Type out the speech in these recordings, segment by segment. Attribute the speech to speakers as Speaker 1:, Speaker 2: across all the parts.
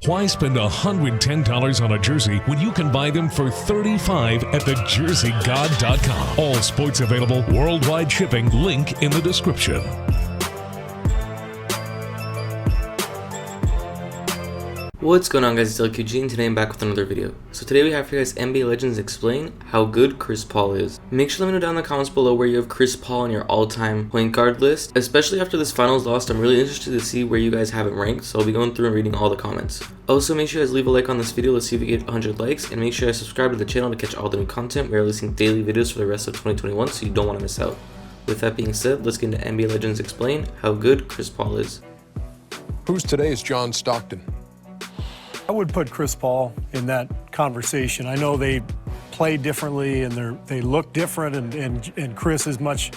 Speaker 1: Why spend $110 on a jersey when you can buy them for $35 at thejerseygod.com? All sports available, worldwide shipping, link in the description.
Speaker 2: What's going on, guys? It's LQG, and today I'm back with another video. So today we have for you guys NBA Legends explain how good Chris Paul is. Make sure to let me know down in the comments below where you have Chris Paul on your all-time point guard list. Especially after this finals loss, I'm really interested to see where you guys have it ranked, so I'll be going through and reading all the comments. Also, make sure you guys leave a like on this video. Let's see if we get 100 likes, and make sure you guys subscribe to the channel to catch all the new content. We are releasing daily videos for the rest of 2021, so you don't want to miss out. With that being said, let's get into NBA Legends explain how good Chris Paul is.
Speaker 3: Who's today's John Stockton?
Speaker 4: I would put Chris Paul in that conversation. I know they play differently and they look different, and Chris is much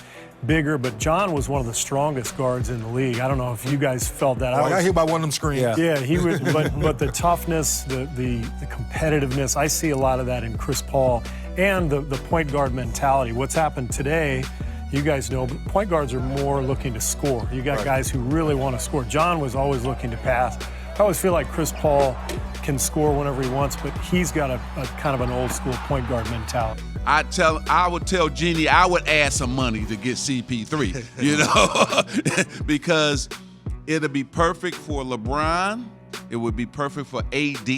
Speaker 4: bigger, but John was one of the strongest guards in the league. I don't know if you guys felt that.
Speaker 5: I got hit by one of them screens.
Speaker 4: Yeah, he would, but the toughness, the competitiveness, I see a lot of that in Chris Paul, and the point guard mentality. What's happened today, you guys know, but point guards are more looking to score. You got guys who really want to score. John was always looking to pass. I always feel like Chris Paul can score whenever he wants, but he's got a kind of an old school point guard mentality.
Speaker 6: I would tell Jeannie I would add some money to get CP3, you know, because it'll be perfect for LeBron, it would be perfect for AD,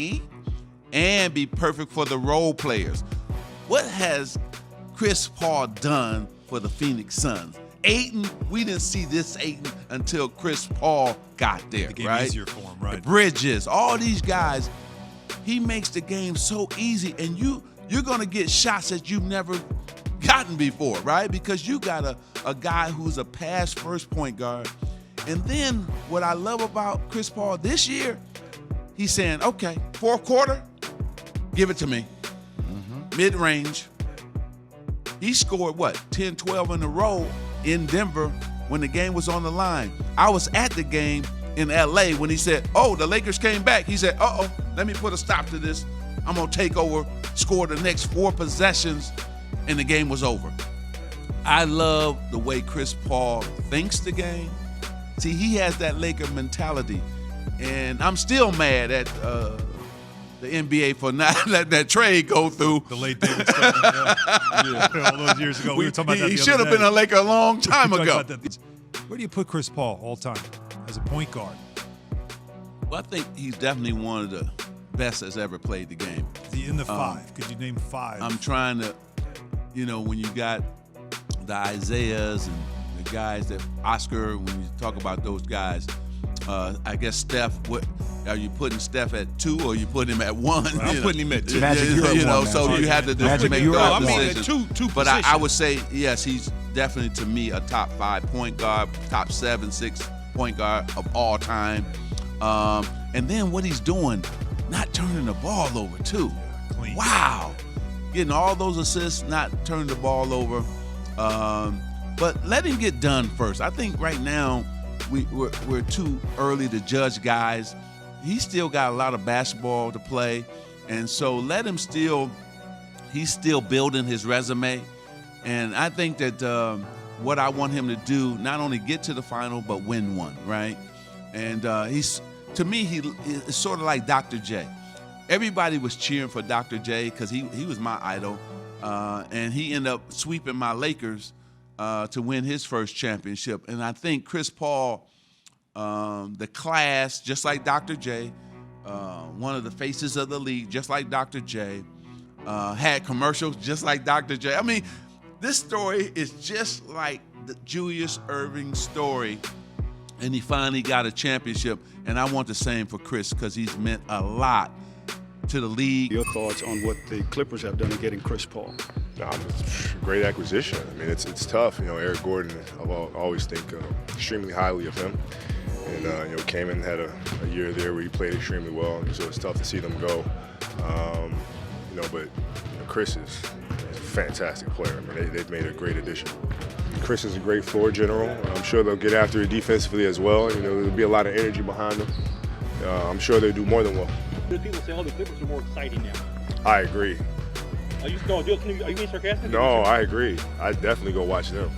Speaker 6: and be perfect for the role players. What has Chris Paul done for the Phoenix Suns? Ayton, we didn't see this Ayton until Chris Paul got there,
Speaker 5: the game
Speaker 6: right?
Speaker 5: Easier for him, right? The
Speaker 6: Bridges, all these guys, he makes the game so easy, and you're gonna get shots that you've never gotten before, right? Because you got a guy who's a pass-first point guard. And then what I love about Chris Paul this year, he's saying, okay, fourth quarter, give it to me. Mid-range. He scored, 10, 12 in a row in Denver when the game was on the line. I was at the game in LA when he said, oh, the Lakers came back. He said, uh-oh, let me put a stop to this. I'm gonna take over, score the next 4 possessions, and the game was over. I love the way Chris Paul thinks the game. See, he has that Laker mentality, and I'm still mad at the NBA for not letting that trade go through.
Speaker 5: The late David Stephen, all those years ago. We were talking about that.
Speaker 6: He should have been a Laker a long time ago.
Speaker 5: Where do you put Chris Paul all time as a point guard?
Speaker 6: Well, I think he's definitely one of the best that's ever played the game.
Speaker 5: Is he in the 5? Could you name 5?
Speaker 6: I'm trying to, when you got the Isaiahs and the guys that Oscar, when you talk about those guys, I guess Steph, are you putting Steph at 2 or you putting him at 1?
Speaker 5: Well, I'm putting him at 2.
Speaker 6: So you have to make those decisions.
Speaker 5: Two
Speaker 6: but I would say, yes, he's definitely, to me, a top 5 point guard, top 7, 6 point guard of all time. And then what he's doing, not turning the ball over, too.
Speaker 5: Clean.
Speaker 6: Wow. Getting all those assists, not turning the ball over. But let him get done first. I think right now, we're too early to judge guys. He's still got a lot of basketball to play, and so let him he's still building his resume. And I think that what I want him to do, not only get to the final, but win one, right? And to me, he is sort of like Dr. J. Everybody was cheering for Dr. J because he was my idol, and he ended up sweeping my Lakers to win his first championship. And I think Chris Paul, the class, just like Dr. J, one of the faces of the league, just like Dr. J, had commercials just like Dr. J. I mean, this story is just like the Julius Erving story, and he finally got a championship. And I want the same for Chris because he's meant a lot to the league.
Speaker 7: Your thoughts on what the Clippers have done in getting Chris Paul?
Speaker 8: It's a great acquisition. I mean, it's tough. Eric Gordon, I always think extremely highly of him. And, came in and had a year there where he played extremely well. And so it's tough to see them go. But Chris is a fantastic player. I mean, they've made a great addition. Chris is a great floor general. I'm sure they'll get after it defensively as well. There'll be a lot of energy behind them. I'm sure they'll do more than well.
Speaker 9: People say, the Clippers are more exciting now.
Speaker 8: I agree.
Speaker 9: Are you being sarcastic?
Speaker 8: No, I agree. I definitely go watch them.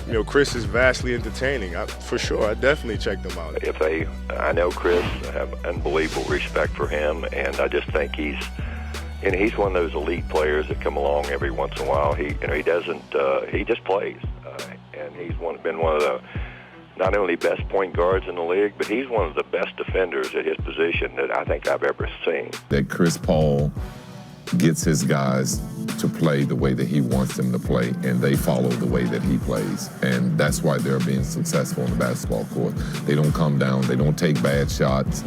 Speaker 8: You know, Chris is vastly entertaining. For sure, I definitely checked him out.
Speaker 10: I know Chris, I have unbelievable respect for him, and I just think he's one of those elite players that come along every once in a while. He just plays, and he's been one of the not only best point guards in the league, but he's one of the best defenders at his position that I think I've ever seen.
Speaker 11: That Chris Paul gets his guys to play the way that he wants them to play, and they follow the way that he plays. And that's why they're being successful on the basketball court. They don't come down, they don't take bad shots,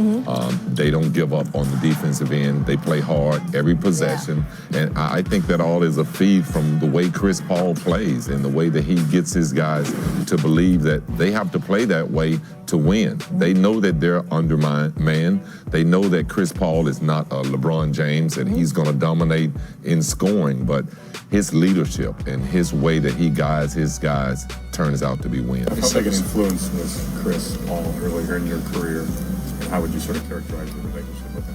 Speaker 11: they don't give up on the defensive end, they play hard every possession. And I think that all is a feed from the way Chris Paul plays and the way that he gets his guys to believe that they have to play that way to win. They know that they're undermined man. They know that Chris Paul is not a LeBron James and he's gonna dominate in scoring, but his leadership and his way that he guides his guys turns out to be wins.
Speaker 12: How big an influence was Chris Paul earlier in your career? And how would you sort of characterize the relationship with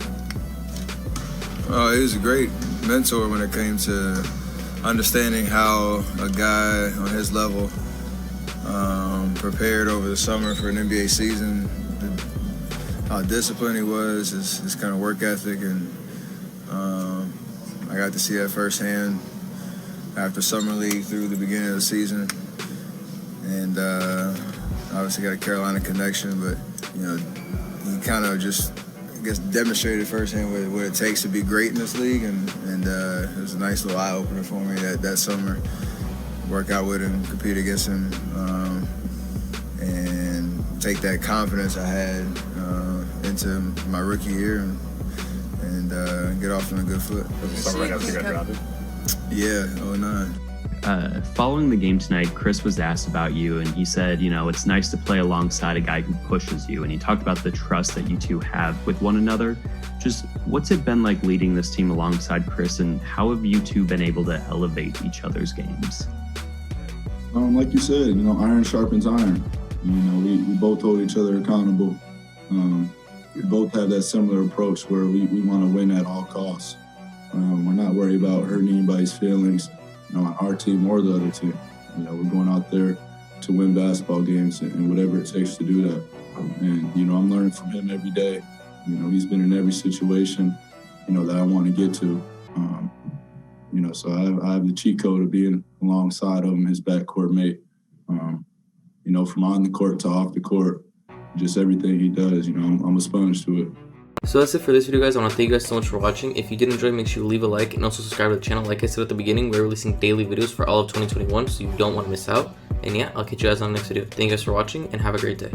Speaker 12: him?
Speaker 13: He was a great mentor when it came to understanding how a guy on his level prepared over the summer for an NBA season, how disciplined he was, his kind of work ethic, and I got to see that firsthand after summer league through the beginning of the season, and obviously got a Carolina connection, but he kind of just demonstrated firsthand what it takes to be great in this league, and it was a nice little eye opener for me that summer. Work out with him, compete against him, and take that confidence I had into my rookie year and get off on a good foot.
Speaker 12: Was the summer right after you got drafted?
Speaker 13: Yeah, 2009.
Speaker 14: Following the game tonight, Chris was asked about you, and he said, it's nice to play alongside a guy who pushes you, and he talked about the trust that you two have with one another. Just what's it been like leading this team alongside Chris, and how have you two been able to elevate each other's games?
Speaker 15: Like you said, iron sharpens iron. We both hold each other accountable. We both have that similar approach where we want to win at all costs. We're not worried about hurting anybody's feelings, on our team or the other team. We're going out there to win basketball games and whatever it takes to do that. And, I'm learning from him every day. He's been in every situation, that I want to get to. So I have the cheat code of being alongside of him, his backcourt mate. From on the court to off the court, just everything he does, I'm a sponge to it.
Speaker 2: So that's it for this video, guys. I want to thank you guys so much for watching. If you did enjoy, make sure you leave a like and also subscribe to the channel. Like I said at the beginning, we're releasing daily videos for all of 2021, so you don't want to miss out. And yeah, I'll catch you guys on the next video. Thank you guys for watching and have a great day.